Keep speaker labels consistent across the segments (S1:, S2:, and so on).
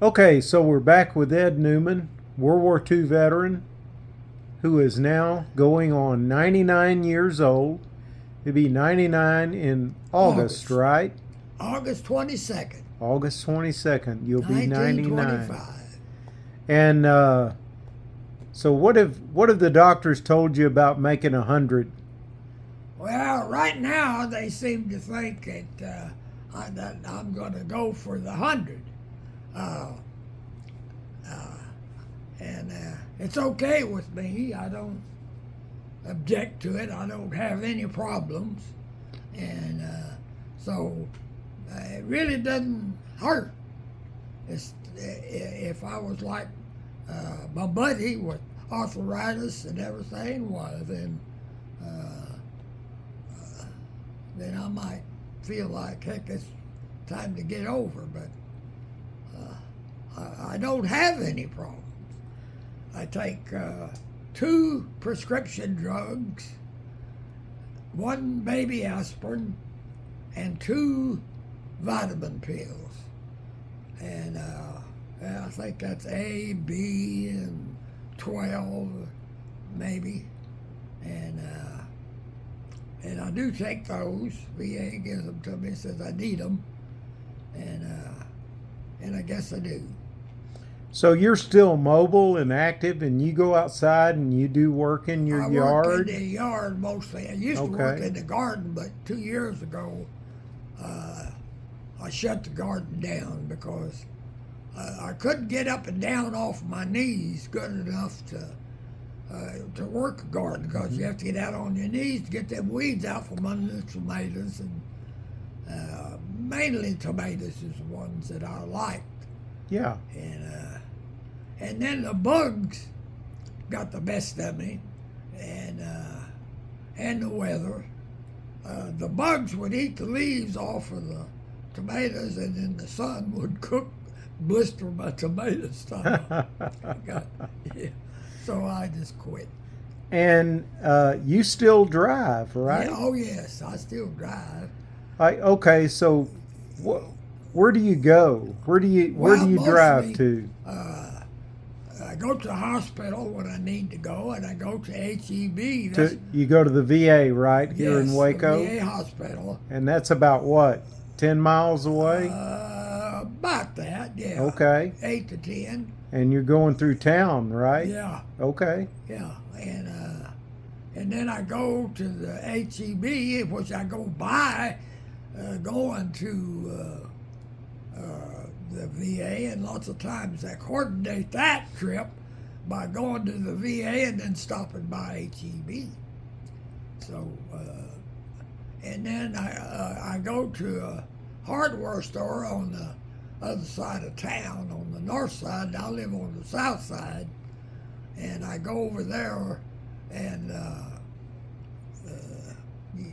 S1: Okay, so we're back with Ed Newman, World War II veteran, who is now going on 99 years old. He'll be 99 in August,
S2: August.
S1: right?
S2: August 22nd,
S1: August 22nd, you'll be 99.
S2: 1925.
S1: And so what have the doctors told you about making 100?
S2: Well, right now they seem to think that I'm going to go for the 100. Uh, and it's okay with me. I don't object to it. I don't have any problems. And so it really doesn't hurt. If I was like my buddy with arthritis and everything, well, then I might feel like, heck, it's time to get over. But I don't have any problems. I take 2 prescription drugs, 1 baby aspirin, and 2 vitamin pills. And I think that's A, B, and 12, maybe. And I do take those. VA gives them to me, says I need them, and I guess I do.
S1: So you're still mobile and active, and you go outside and you do work in your
S2: I
S1: yard?
S2: work in the yard mostly. I used to work in the garden, but 2 years ago, I shut the garden down because I couldn't get up and down off my knees good enough to work a garden, because you have to get out on your knees to get them weeds out from under the tomatoes, and mainly tomatoes is the ones that I liked.
S1: Yeah.
S2: And then the bugs got the best of me, and the weather. The bugs would eat the leaves off of the tomatoes, and then the sun would blister my tomato stomach. Yeah. So I just quit.
S1: And you still drive, right?
S2: Yeah, oh yes, I still drive.
S1: Okay, so where do you go? Where do you drive to?
S2: I go to the hospital when I need to go, and I go to HEB.
S1: You go to the VA, right, here in Waco?
S2: The VA hospital.
S1: And that's about what, 10 miles away?
S2: About that, yeah.
S1: Okay.
S2: 8 to 10.
S1: And you're going through town, right?
S2: Yeah.
S1: Okay.
S2: Yeah, and then I go to the HEB, which I go by going to the VA, and lots of times I coordinate that trip by going to the VA and then stopping by HEB. So, and then I go to a hardware store on the other side of town, on the north side. I live on the south side, and I go over there, and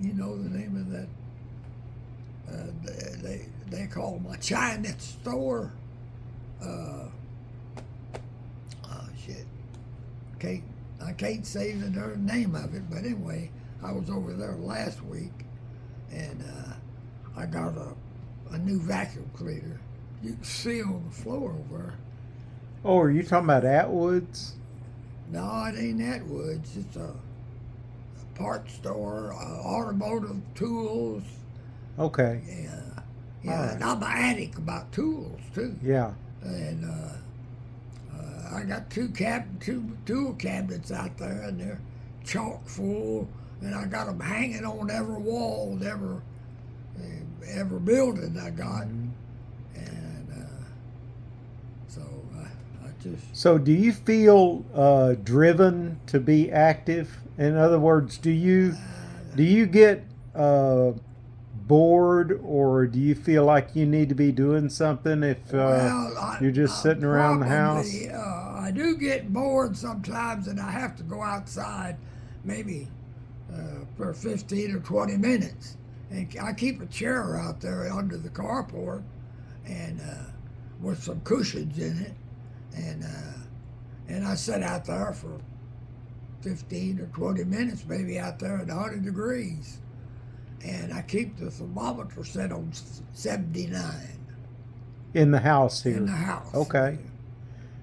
S2: you know the name of that? They call my Chinese store. Oh shit! I can't say the name of it, but anyway, I was over there last week, and I got a new vacuum cleaner. You can see on the floor over there.
S1: Oh, are you talking about Atwood's?
S2: No, it ain't Atwood's. It's a parts store, automotive tools.
S1: Okay.
S2: Yeah,
S1: right.
S2: And I'm an addict about tools too.
S1: Yeah.
S2: And I got two tool cabinets out there, and they're chock full, and I got them hanging on every wall, every building I got.
S1: Mm-hmm.
S2: And so I just.
S1: So do you feel driven to be active? In other words, do you get bored, or do you feel like you need to be doing something if you're just sitting around the house?
S2: I do get bored sometimes, and I have to go outside maybe for 15 or 20 minutes. And I keep a chair out there under the carport, and with some cushions in it, and I sit out there for 15 or 20 minutes, maybe out there at 100 degrees. And I keep the thermometer set on 79.
S1: In the house here.
S2: in the house.
S1: Okay.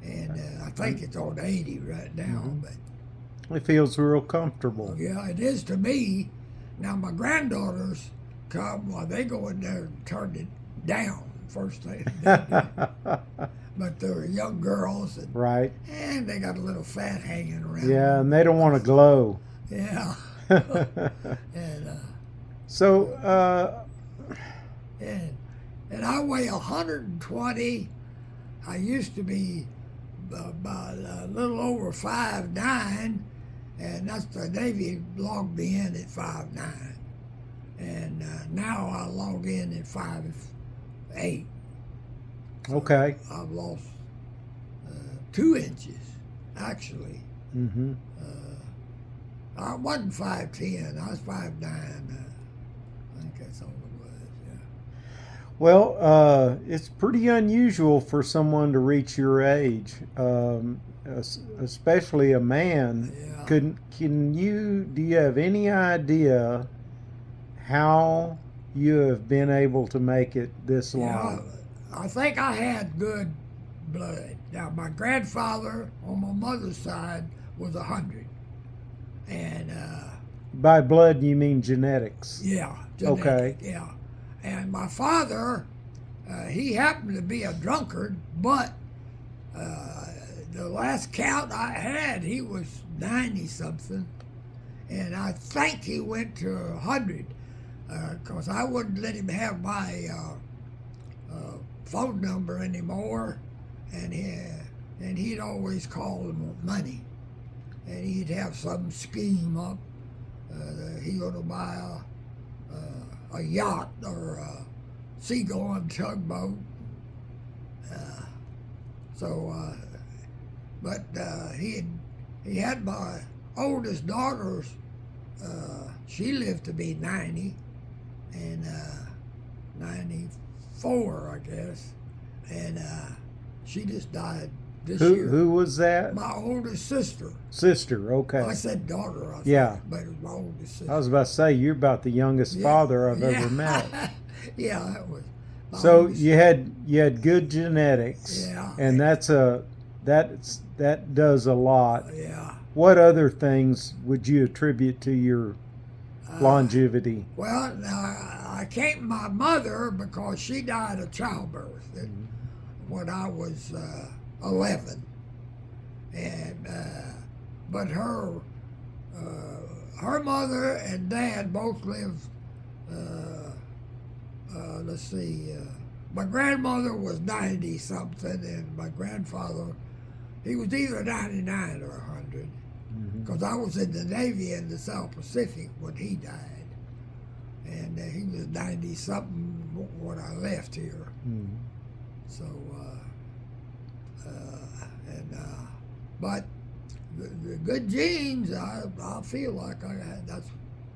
S2: And I think it's on 80 right now,
S1: Mhm.
S2: but
S1: It feels real comfortable.
S2: yeah, it is to me. Now my granddaughters come, well, they go in there and turn it down first thing. But they're young girls,
S1: Right.
S2: and they got a little fat hanging around.
S1: Yeah, and they don't want to glow.
S2: Yeah. and
S1: So,
S2: and I weigh 120. I used to be about a little over 5'9", and that's the Navy logged me in at 5'9", and now I log in at 5'8".
S1: okay.
S2: I've lost 2 inches, actually.
S1: Mm-hmm.
S2: I wasn't 5'10", I was 5'9". I think that's all it was, yeah.
S1: Well, it's pretty unusual for someone to reach your age, especially a man.
S2: Yeah.
S1: Do you have any idea how you have been able to make it this long?
S2: I think I had good blood. Now, my grandfather on my mother's side was 100. And,
S1: By blood, you mean genetics?
S2: yeah.
S1: Okay.
S2: Yeah. And my father, he happened to be a drunkard, but the last count I had, he was 90-something. And I think he went to 100, because I wouldn't let him have my phone number anymore. And he'd always call him money. And he'd have some scheme up. He going to buy a yacht or a seagoing tugboat. But he had my oldest daughter's. She lived to be 90, and 94, I guess, and she just died this year.
S1: Who was that?
S2: My oldest sister.
S1: Sister, okay.
S2: I said daughter, I think,
S1: Yeah.
S2: but it was my oldest sister.
S1: I was about to say, you're about the youngest
S2: Yeah.
S1: father I've
S2: Yeah.
S1: ever met.
S2: Yeah, that was. My
S1: So
S2: oldest-
S1: you had good genetics,
S2: Yeah.
S1: and that does a lot.
S2: Yeah.
S1: What other things would you attribute to your longevity?
S2: Well, now I came my mother because she died of childbirth when I was 11, and but her mother and dad both lived. Let's see. My grandmother was 90 something, and my grandfather, he was either 99 or 100. Because I was in the Navy in the South Pacific when he died, and he was 90 something when I left here. So, but the good genes, I feel like I had. That's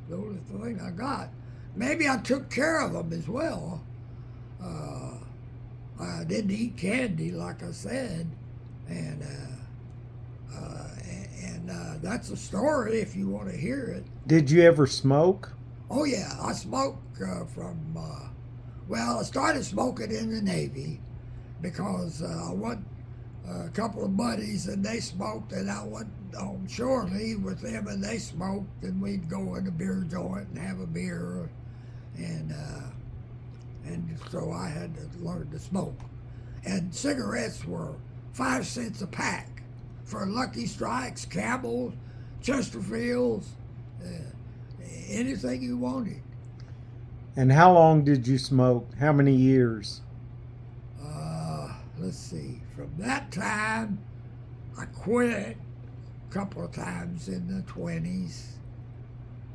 S2: the only thing I got. Maybe I took care of them as well. I didn't eat candy, like I said, and that's a story if you want to hear it.
S1: Did you ever smoke?
S2: Oh yeah, I smoked well, I started smoking in the Navy because I went a couple of buddies and they smoked, and I went on shore leave with them and they smoked, and we'd go in a beer joint and have a beer, and so I had to learn to smoke. And cigarettes were 5 cents a pack for Lucky Strikes, Camels, Chesterfields, anything you wanted.
S1: And how long did you smoke? How many years?
S2: Let's see. From that time, I quit a couple of times in the 20s,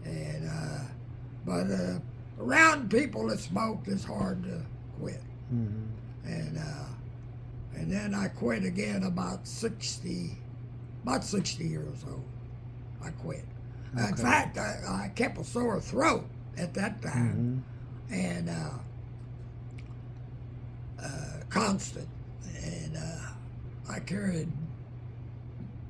S2: and but around people that smoked, it's hard to quit. And then I quit again about 60 years old. I quit. In fact, I kept a sore throat at that time, and constant. And I carried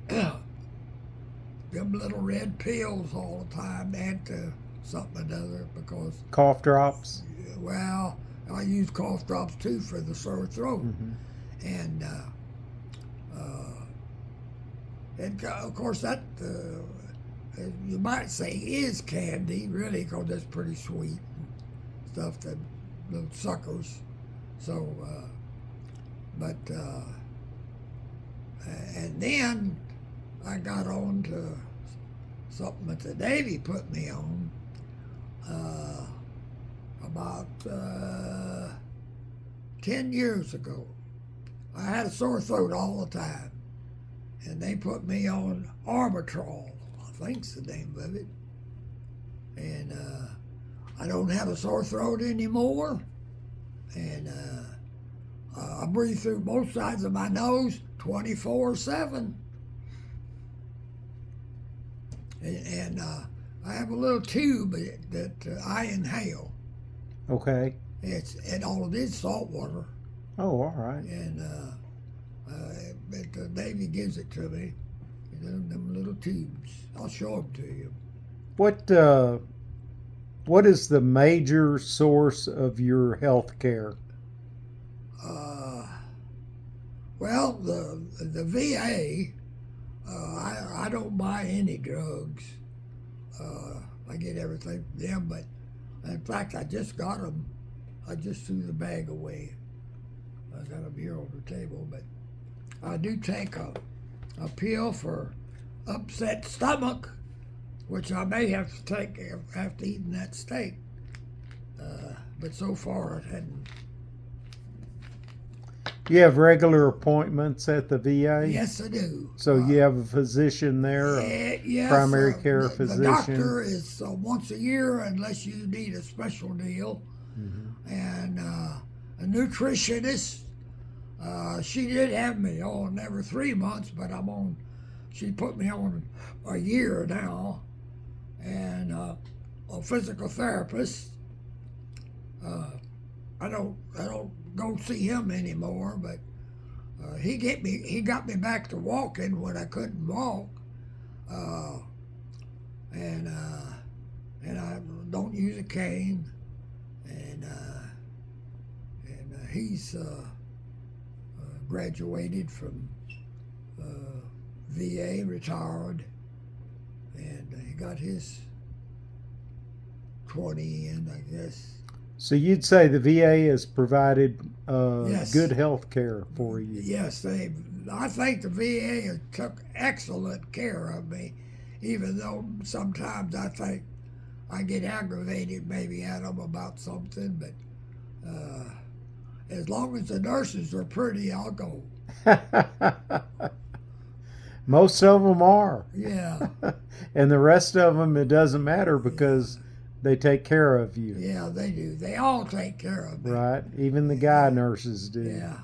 S2: them little red pills all the time, and to something or other, because,
S1: Cough drops?
S2: well, I use cough drops too for the sore throat.
S1: Mm-hmm.
S2: And of course that you might say is candy, really, because that's pretty sweet and stuff, that little suckers. So, and then I got on to something that the Navy put me on about 10 years ago. I had a sore throat all the time, and they put me on Arbitrol, I think's the name of it. And I don't have a sore throat anymore, and I breathe through both sides of my nose 24/7. And I have a little tube that I inhale.
S1: Okay.
S2: And all it is salt water.
S1: Oh, all right.
S2: And the Navy gives it to me, them little tubes. I'll show them to you.
S1: What is the major source of your health care?
S2: Well, the VA, I don't buy any drugs. I get everything from them, but in fact, I just got them. I just threw the bag away. I got them here on the table, but I do take a pill for upset stomach, which I may have to take after eating that steak. But so far it hadn't.
S1: You have regular appointments at the VA?
S2: Yes, I do.
S1: So you have a physician there,
S2: yes,
S1: primary care physician?
S2: The doctor is once a year unless you need a special deal.
S1: Mm-hmm.
S2: And a nutritionist, she did have me on every 3 months, but she put me on a year now. And a physical therapist, I don't go see him anymore, but he got me back to walking when I couldn't walk, and I don't use a cane, and he's graduated from VA, retired, and he got his 20 in, I guess.
S1: So you'd say the VA has provided
S2: Yes.
S1: good health care for you?
S2: Yes, I think the VA took excellent care of me, even though sometimes I think I get aggravated maybe at them about something, but as long as the nurses are pretty, I'll go.
S1: Most of them are.
S2: Yeah.
S1: And the rest of them, it doesn't matter because they take care of you.
S2: Yeah, they do. They all take care of me.
S1: Right. Even the guy nurses do.
S2: Yeah.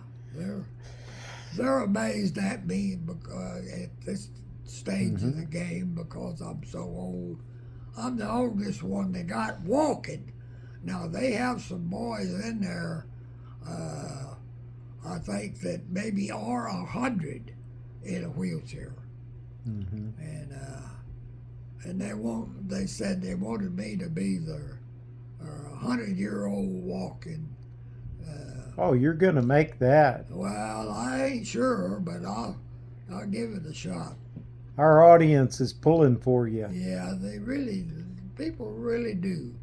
S2: They're amazed at me because at this stage of the game because I'm so old. I'm the oldest one they got walking. Now they have some boys in there, I think that maybe are 100 in a wheelchair.
S1: Mm-hmm.
S2: And they said they wanted me to be their 100-year-old walking.
S1: Oh, you're going to make that.
S2: Well, I ain't sure, but I'll give it a shot.
S1: Our audience is pulling for you.
S2: Yeah, people really do.